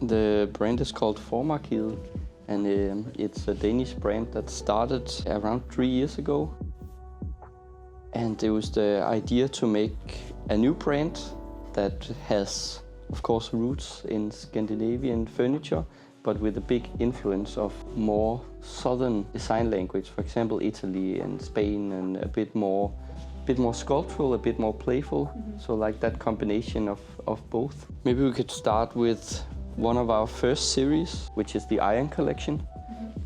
The brand is called Formarkivet, and it's a Danish brand that started around 3 years ago. And it was the idea to make a new brand that has, of course, roots in Scandinavian furniture, but with a big influence of more southern design language, for example, Italy and Spain, and a bit more sculptural, a bit more playful. So like that combination of both. Maybe we could start with one of our first series, which is the Iron collection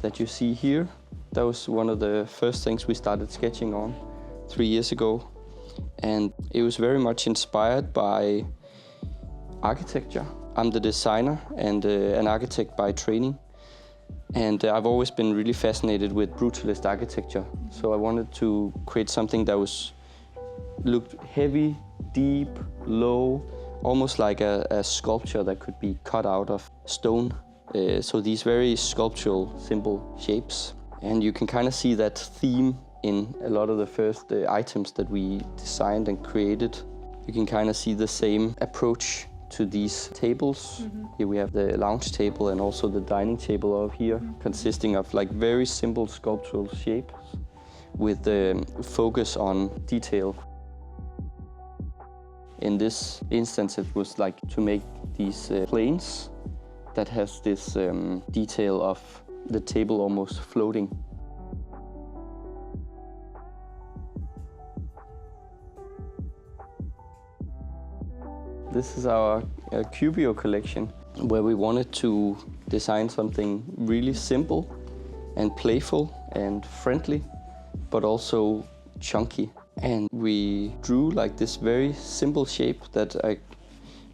that you see here. That was one of the first things we started sketching on 3 years ago. And it was very much inspired by architecture. I'm the designer and an architect by training. And I've always been really fascinated with brutalist architecture. So I wanted to create something that looked heavy, deep, low, almost like a sculpture that could be cut out of stone. So these very sculptural, simple shapes. And you can kind of see that theme in a lot of the first items that we designed and created. You can kind of see the same approach to these tables. Here we have the lounge table and also the dining table over here, consisting of like very simple sculptural shapes with the focus on detail. In this instance, it was like to make these planes that has this detail of the table almost floating. This is our Cubio collection, where we wanted to design something really simple and playful and friendly, but also chunky. And we drew like this very simple shape that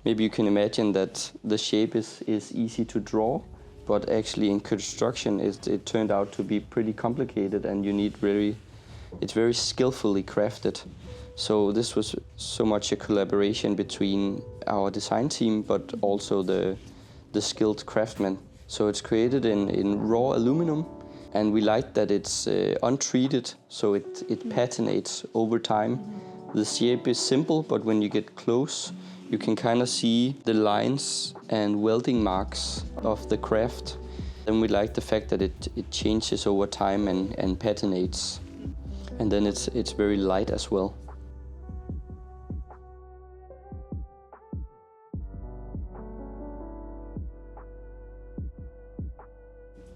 maybe you can imagine that the shape is easy to draw, but actually in construction it turned out to be pretty complicated, and you need it's very skillfully crafted. So this was so much a collaboration between our design team, but also the skilled craftsmen. So it's created in raw aluminum, and we like that it's untreated, so it patinates over time. The shape is simple, but when you get close, you can kind of see the lines and welding marks of the craft. And we like the fact that it changes over time and patinates. And then it's very light as well.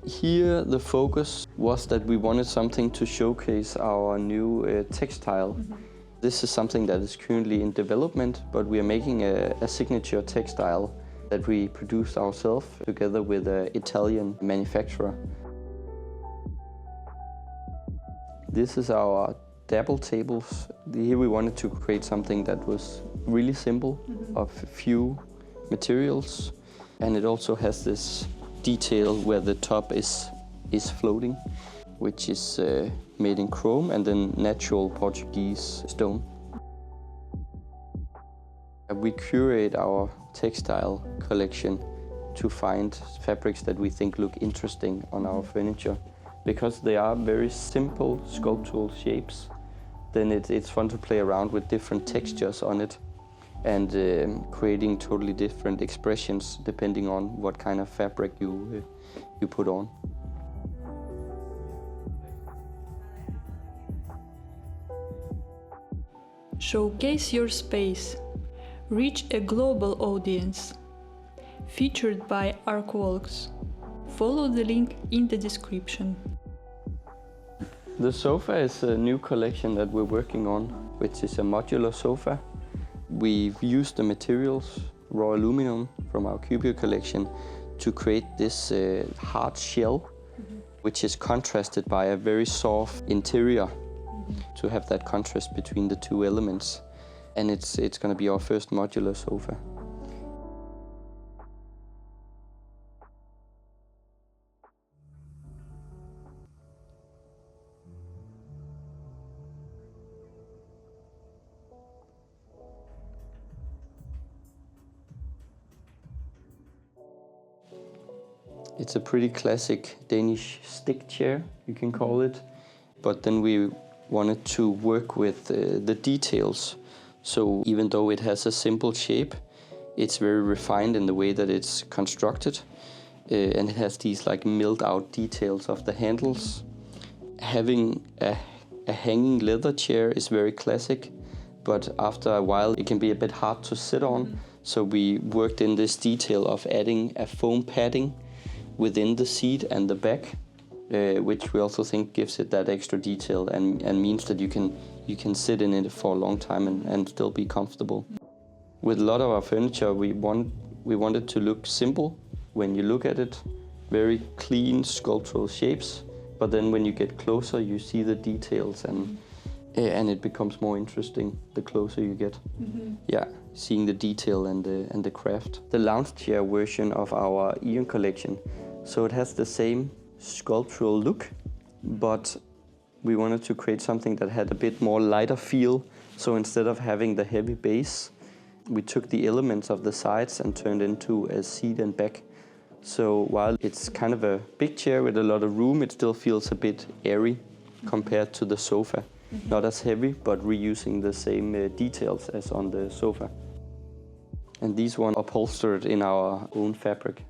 Here the focus was that we wanted something to showcase our new textile. This is something that is currently in development, but we are making a signature textile that we produced ourselves together with an Italian manufacturer. This is our dabble tables. Here we wanted to create something that was really simple, of few materials, and it also has this detail where the top is floating, which is made in chrome and then natural Portuguese stone. We curate our textile collection to find fabrics that we think look interesting on our furniture. Because they are very simple sculptural shapes, then it's fun to play around with different textures on it and creating totally different expressions depending on what kind of fabric you put on. Showcase your space. Reach a global audience. Featured by Archwalks. Follow the link in the description. The sofa is a new collection that we're working on, which is a modular sofa. We've used the materials, raw aluminum from our Cubio collection, to create this hard shell, which is contrasted by a very soft interior, to have that contrast between the two elements. And it's going to be our first modular sofa. It's a pretty classic Danish stick chair, you can call it. But then we wanted to work with the details. So even though it has a simple shape, It's very refined in the way that it's constructed, and it has these like milled out details of the handles. Having a hanging leather chair is very classic, but after a while it can be a bit hard to sit on. So we worked in this detail of adding a foam padding within the seat and the back, which we also think gives it that extra detail and means that you can sit in it for a long time and still be comfortable. With a lot of our furniture, we wanted to look simple when you look at it, very clean sculptural shapes. But then when you get closer, you see the details and it becomes more interesting the closer you get. Yeah, seeing the detail and the craft. The lounge chair version of our Eon collection, so it has the same sculptural look, but we wanted to create something that had a bit more lighter feel. So instead of having the heavy base, we took the elements of the sides and turned into a seat and back. So while it's kind of a big chair with a lot of room, it still feels a bit airy compared to the sofa. Not as heavy, but reusing the same details as on the sofa. And these ones upholstered in our own fabric.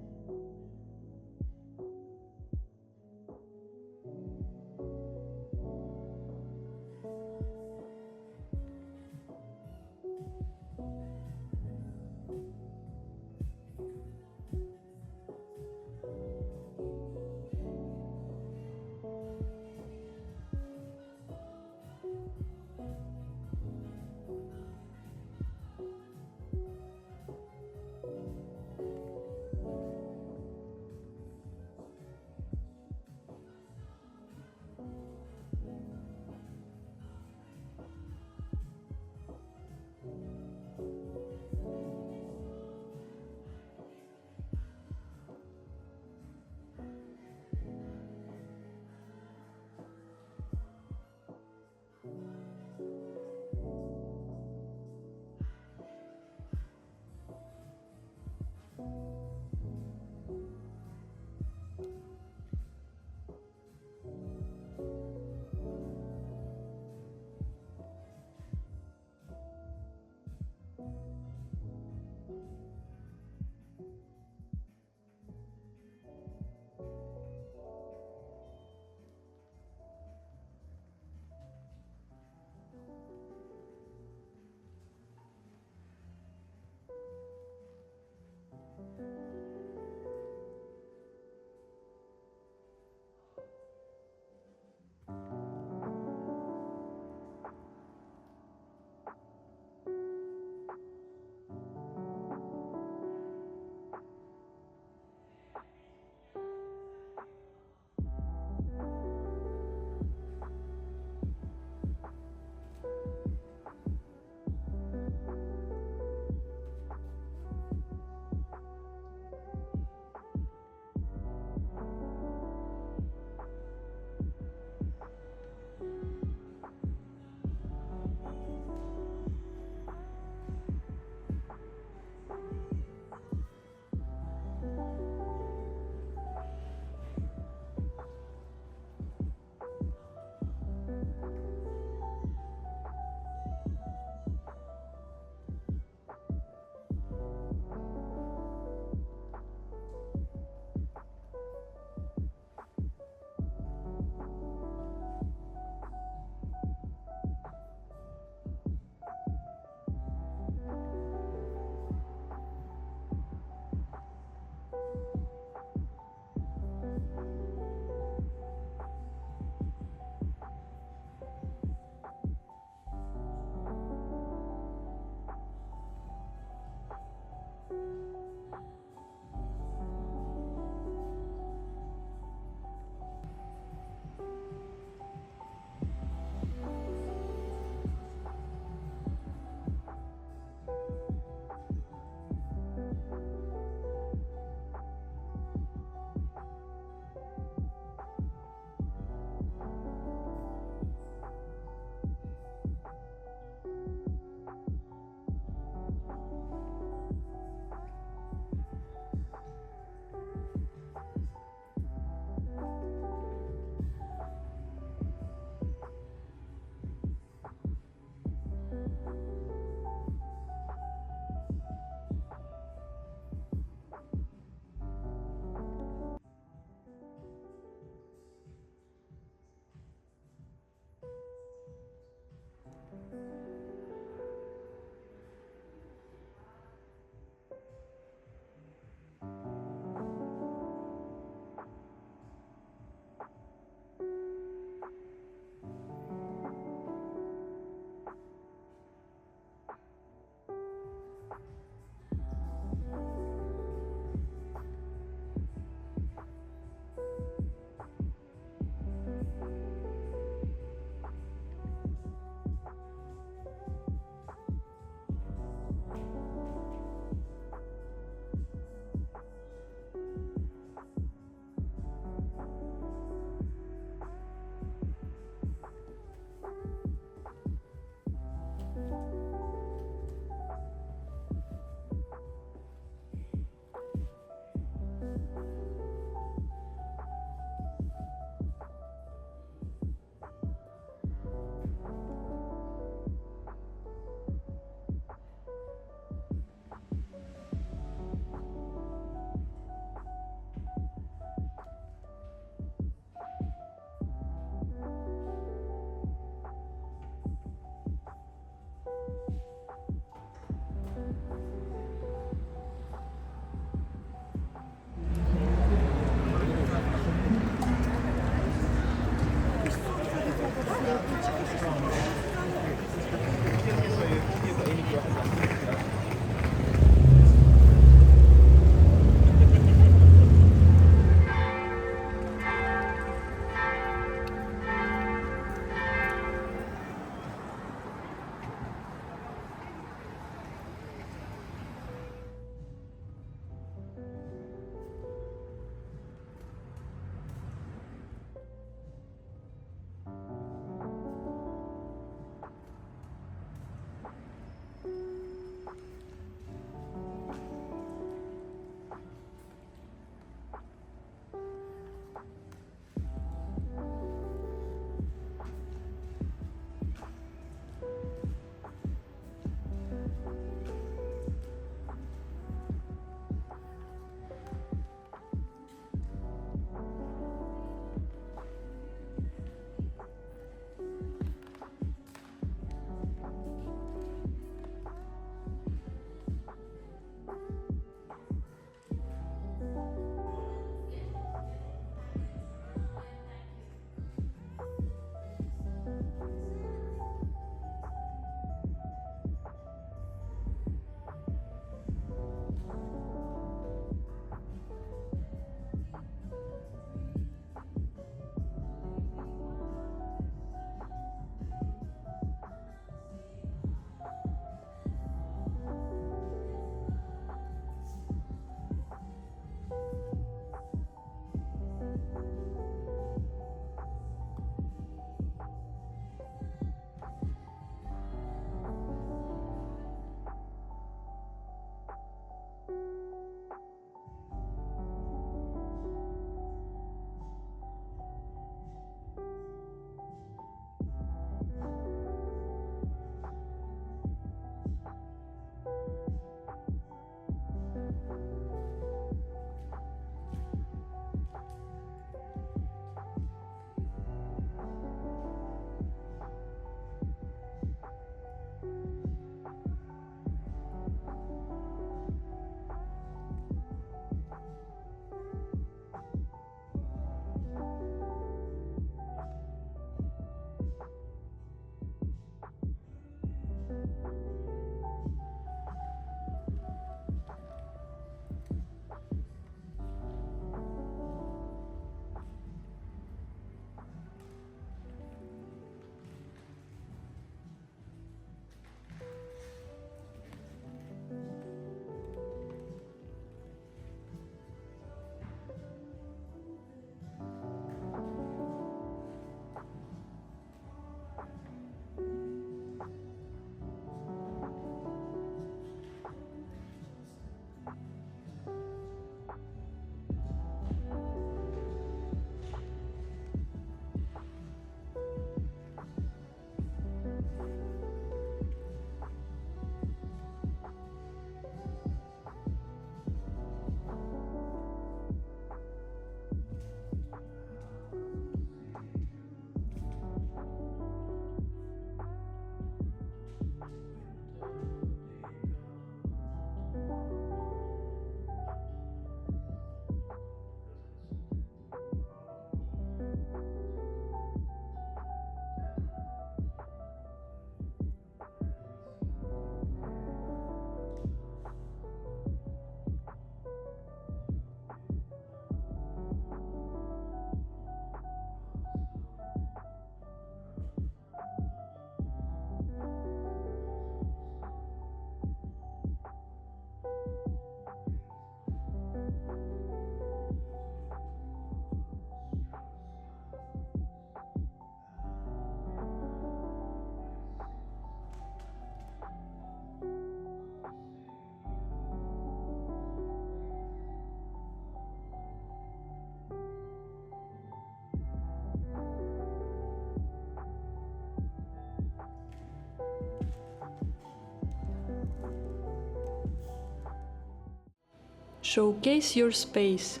Showcase your space.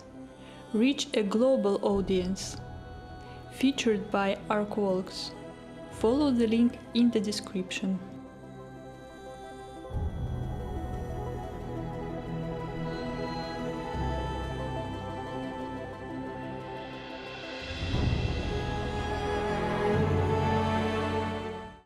Reach a global audience. Featured by Archwalks. Follow the link in the description.